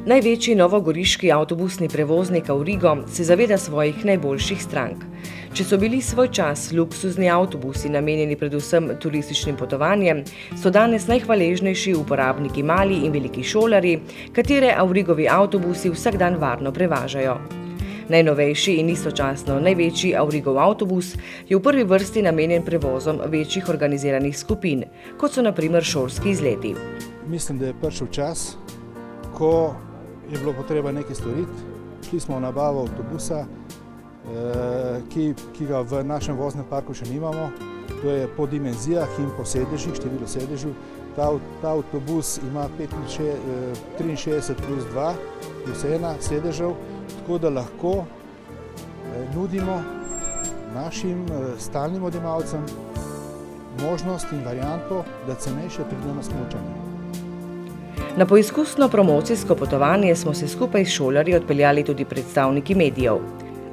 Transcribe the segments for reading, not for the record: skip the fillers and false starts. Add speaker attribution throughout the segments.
Speaker 1: Največji novogoriški avtobusni prevoznik Aurigo se zaveda svojih najboljših strank. Če so bili svoj čas luksuzni avtobusi namenjeni predvsem turističnim potovanjem, so danes najhvaležnejši uporabniki mali in veliki šolarji, katere Aurigovi avtobusi vsak dan varno prevažajo. Najnovejši in istočasno največji Aurigov avtobus je v prvi vrsti namenjen prevozom večjih organiziranih skupin, kot so na primer šolski izleti.
Speaker 2: Mislim, da je prišel čas, ko je bilo potreba nekaj storiti. Šli smo v nabavo avtobusa, ki ga v našem voznem parku še nimamo. To je po dimenzijah in po sedežih, število sedežev. Ta avtobus ima 63 plus 2 plus 1 sedežev, tako da lahko nudimo našim stalnim odjemalcem možnost in varianto, da cenejše pridejo na smučanje.
Speaker 1: Na poizkusno promocijsko potovanje smo se skupaj s šolarji odpeljali tudi predstavniki medijev.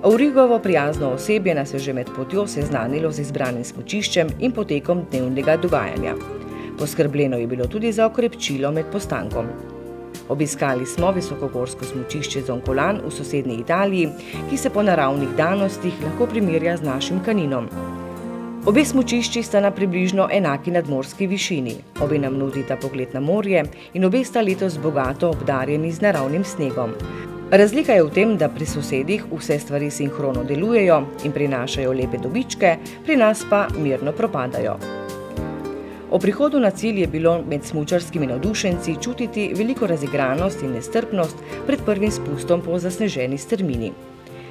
Speaker 1: Aurigovo prijazno osebje nas je že med potjo seznanilo z izbranim smučiščem in potekom dnevnega dogajanja. Poskrbljeno je bilo tudi za okrepčilo med postankom. Obiskali smo visokogorsko smučišče Zoncolan v sosednji Italiji, ki se po naravnih danostih lahko primerja z našim Caninom. Obe smučišči sta na približno enaki nadmorski višini, obe nam nudita pogled na morje in obe sta letos bogato obdarjeni z naravnim snegom. Razlika je v tem, da pri sosedih vse stvari sinhrono delujejo in prinašajo lepe dobičke, pri nas pa mirno propadajo. O prihodu na cilj je bilo med smučarskimi navdušenci čutiti veliko razigranost in nestrpnost pred prvim spustom po zasneženi strmini.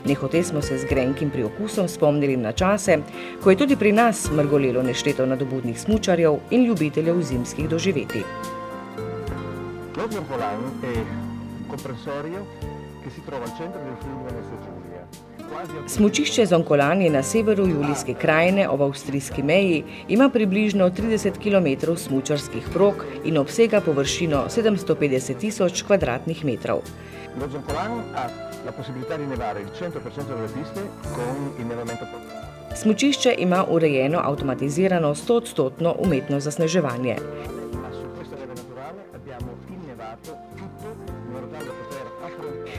Speaker 1: Nehote smo se z grenkim priokusom spomnili na čase, ko je tudi pri nas mrgolelo nešteto nadobudnih smučarjev in ljubiteljev zimskih doživetij. Smučišče Zoncolan je na severu Julijske krajine ob avstrijski meji, ima približno 30 km smučarskih prog in obsega površino 750 tisoč kvadratnih metrov. Smučišče ima urejeno avtomatizirano 100% umetno zasneževanje.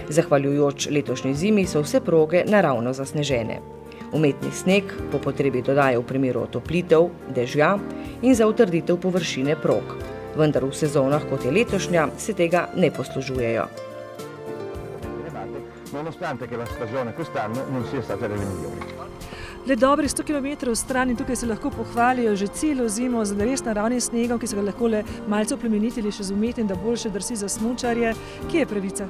Speaker 1: Zahvaljujoč letošnji zimi so vse proge naravno zasnežene. Umetni sneg po potrebi dodajo v primeru otoplitev, dežja in za utrditev površine prog. Vendar v sezonah, kot je letošnja, se tega ne poslužujejo.
Speaker 3: Le dobrih 100 km stran in tukaj se lahko pohvalijo že celo zimo z res naravnim snegom, ki so ga lahko le malce oplemenitili še z umetnim, da boljše drsi za smučarje. Kje je pravica?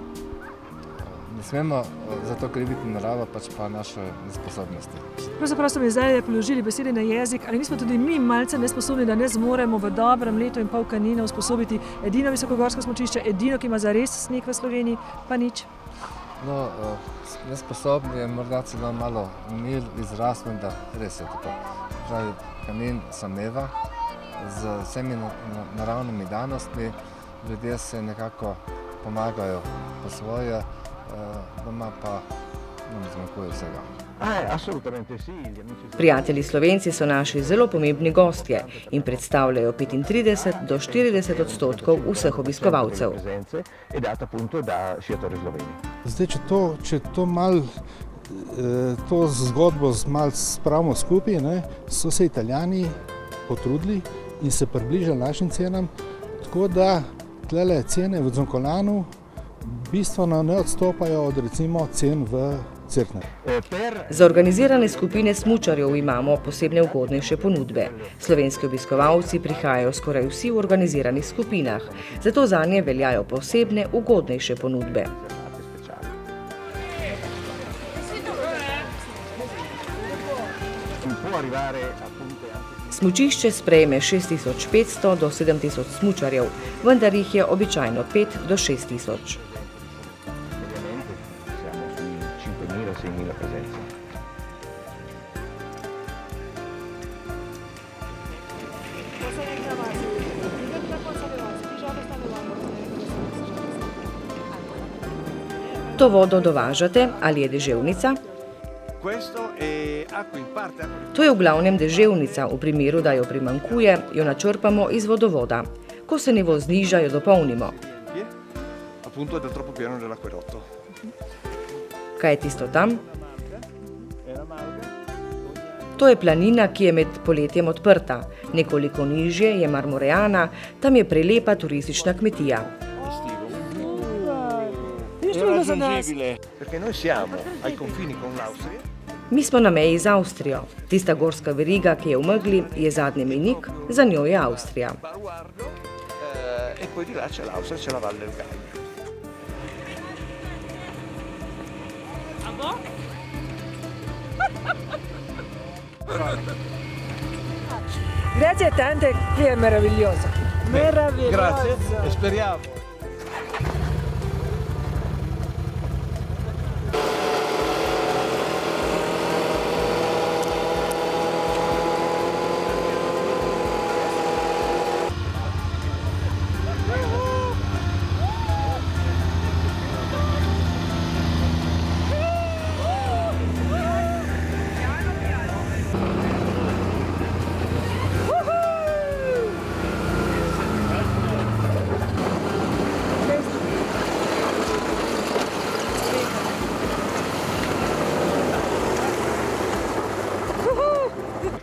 Speaker 4: Ne smemo zato kriviti naravo, pač pa naše nesposobnosti.
Speaker 3: Pravzaprav so mi zdaj položili besede na jezik, ali nismo tudi mi malce nesposobni, da ne zmoremo v dobrem letu in pol Canina usposobiti edino visokogorsko smučišče, edino, ki ima zares sneg v Sloveniji, pa nič?
Speaker 4: No, nesposobni je morda celo malo mil izraz, da res je tako. Pravi, Canin sameva z vsemi naravnimi danostmi, ljudje se nekako pomagajo po svoje, doma pa nam zmanjkuje vsega.
Speaker 1: Prijatelji Slovenci so naši zelo pomembni gostje in predstavljajo 35 do 40% vseh obiskovalcev.
Speaker 2: Zdaj, če to zgodbo malo spravimo skupaj, so se Italijani potrudili in se približali našim cenam, tako da tlele cene v Zoncolanu bistveno ne odstopajo od recimo cen v Cerknem.
Speaker 1: Za organizirane skupine smučarjev imamo posebne ugodnejše ponudbe. Slovenski obiskovalci prihajajo skoraj vsi v organiziranih skupinah, zato zanje veljajo posebne ugodnejše ponudbe. Smučišče sprejme 6500 do 7000 smučarjev, vendar jih je običajno 5 do 6000. To vodo dovažate ali je deževnica? To je v glavnem deževnica, v primeru, da jo primanjkuje, jo načrpamo iz vodovoda. Ko se nivo zniža, jo dopolnimo.
Speaker 5: appunto del troppo pieno dell'acquedotto.
Speaker 1: Kaj je tisto tam? To je planina, ki je med poletjem odprta. Nekoliko nižje je Marmorejana, tam je prelepa turistična kmetija. Mi smo na meji z Avstrijo. Tista gorska veriga, ki je v megli, je zadnji mejnik, za njo je Avstrija.
Speaker 3: Grazie tante, qui è meraviglioso. Meraviglioso.
Speaker 5: Grazie, e speriamo.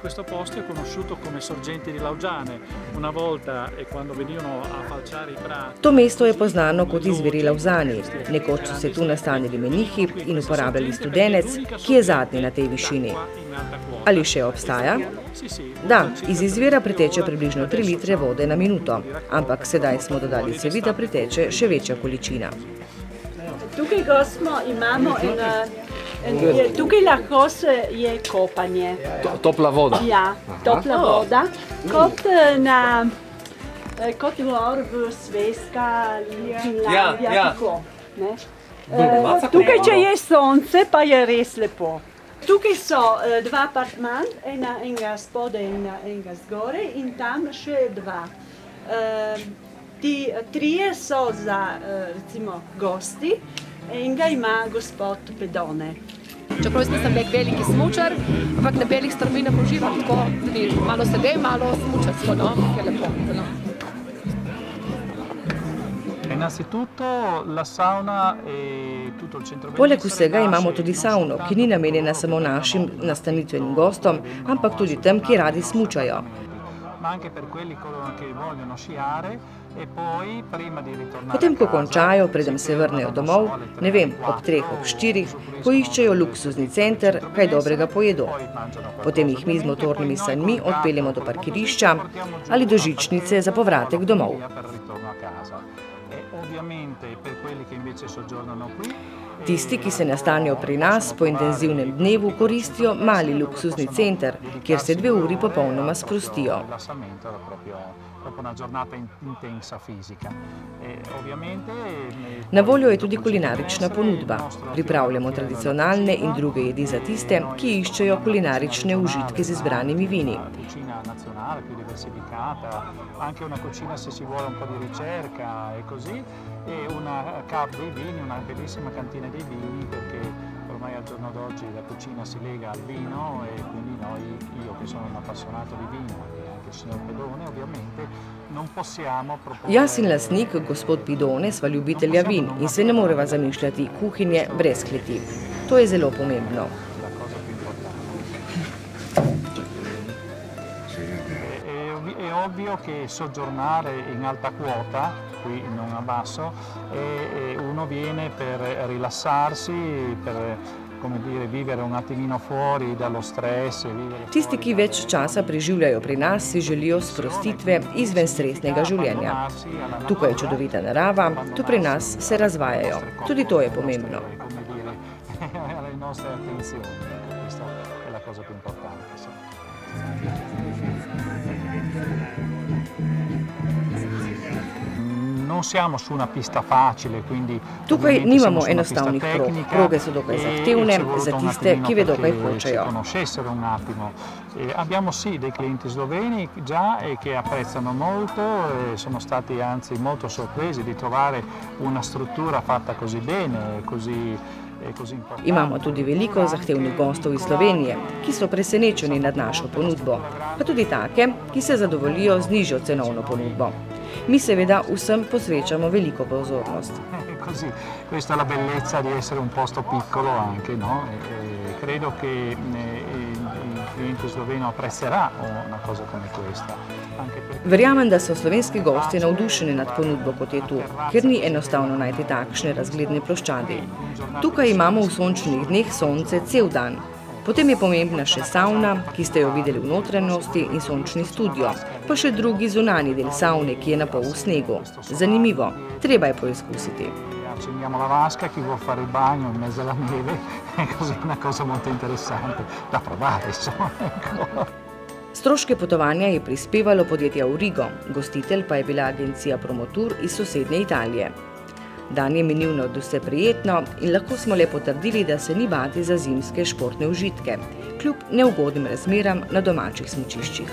Speaker 6: Questo posto è conosciuto come Sorgenti di Laugiane. Una volta, quando venivano a falciare i prati...
Speaker 1: To mesto je poznano kot izviri Lauzani. Nekoč so se tu nastanili menihi in uporabljali studenec, ki je zadnji na tej višini. Ali še obstaja? Da, iz izvira priteče približno 3 litre vode na minuto, ampak sedaj smo dodali cevi, da priteče še večja količina.
Speaker 7: Tukaj imamo tukaj lahko je kopanje.
Speaker 4: Topla voda?
Speaker 7: Ja, topla voda. Kot v Sveska, Finlandija, tako. Tukaj, če je sonce, pa je res lepo. Tukaj so 2 apartmanta, enega spode in enega zgore in tam še 2. Ti 3 so za, recimo, gosti, enega ima gospod Pedone.
Speaker 8: Čeprav jaz nisem nek veliki smučar, ampak na belih strminah uživam tako, tudi malo sedaj, malo smučarsko, no, je lepo.
Speaker 1: Poleg vsega imamo tudi savno, ki ni namenjena samo našim nastanitvenim gostom, ampak tudi tem, ki radi smučajo. Potem, ko končajo, preden se vrnejo domov, ne vem, ob 3, ob 4, poiščejo luksuzni center, kaj dobrega pojedo. Potem jih mi z motornimi sanjmi odpeljemo do parkirišča ali do žičnice za povratek domov. Tisti, ki se nastanijo pri nas po intenzivnem dnevu, koristijo mali luksuzni center, kjer se 2 uri popolnoma sprostijo. Na voljo je tudi kulinarična ponudba. Pripravljamo tradicionalne in druge jedi za tiste, ki iščejo kulinarične užitke z izbranimi vini.
Speaker 6: Anche una cucina se si vuole un po' di ricerca e così, e una cave dei vini, una bellissima cantina dei vini, perché ormai al giorno d'oggi la cucina si lega al vino e quindi io che sono un appassionato di vino e anche il signor Pedone ovviamente non possiamo proporre...
Speaker 1: Jaz in lastnik, gospod Pidone, sva ljubitelja vin in se ne moreva zamišljati kuhinje brez kleti. To je zelo pomembno.
Speaker 6: È ovvio che soggiornare in alta quota, qui non a basso, uno viene per rilassarsi, per vivere un attimino fuori dallo stress.
Speaker 1: Tisti, ki več časa preživljajo pri nas, si želijo sprostitve izven stresnega življenja. Tukaj je čudovita narava, tu pri nas se razvajajo. Tudi to je pomembno. Tukaj nimamo enostavnih prog. Proge so dokaj zahtevne za tiste, ki vedo, kaj hočejo.
Speaker 6: Abbiamo sì dei clienti sloveni già e che apprezzano molto e sono stati anzi molto sorpresi di trovare una struttura fatta così bene, così
Speaker 1: Imamo tudi veliko zahtevnih gostov iz Slovenije, ki so presenečeni nad našo ponudbo, pa tudi take, ki se zadovoljijo z nižjo cenovno ponudbo. Mi seveda vsem posvečamo veliko pozornost.
Speaker 6: Così, questa è la bellezza di essere un posto piccolo anche, no? Credo che il cliente sloveno apprezzerà una cosa come questa.
Speaker 1: Verjamem, da so slovenski gosti navdušeni nad ponudbo, kot je tu, ker ni enostavno najti takšne razgledne ploščadi. Tukaj imamo v sončnih dneh sonce cel dan. Potem je pomembna še savna, ki ste jo videli v notranjosti, in sončni studio, pa še drugi zunanji del savne, ki je na pol v snegu. Zanimivo, treba je poizkusiti.
Speaker 6: Accendiamo la vasca, chi vuol fare il bagno in mezzo alla neve, è così una cosa molto interessante da provare, insomma.
Speaker 1: Stroške potovanja je prispevalo podjetje Aurigo, gostitelj pa je bila agencija Promotur iz sosednje Italije. Dan je minil nadvse prijetno in lahko smo le potrdili, da se ni bati za zimske športne užitke, kljub neugodnim razmeram na domačih smučiščih.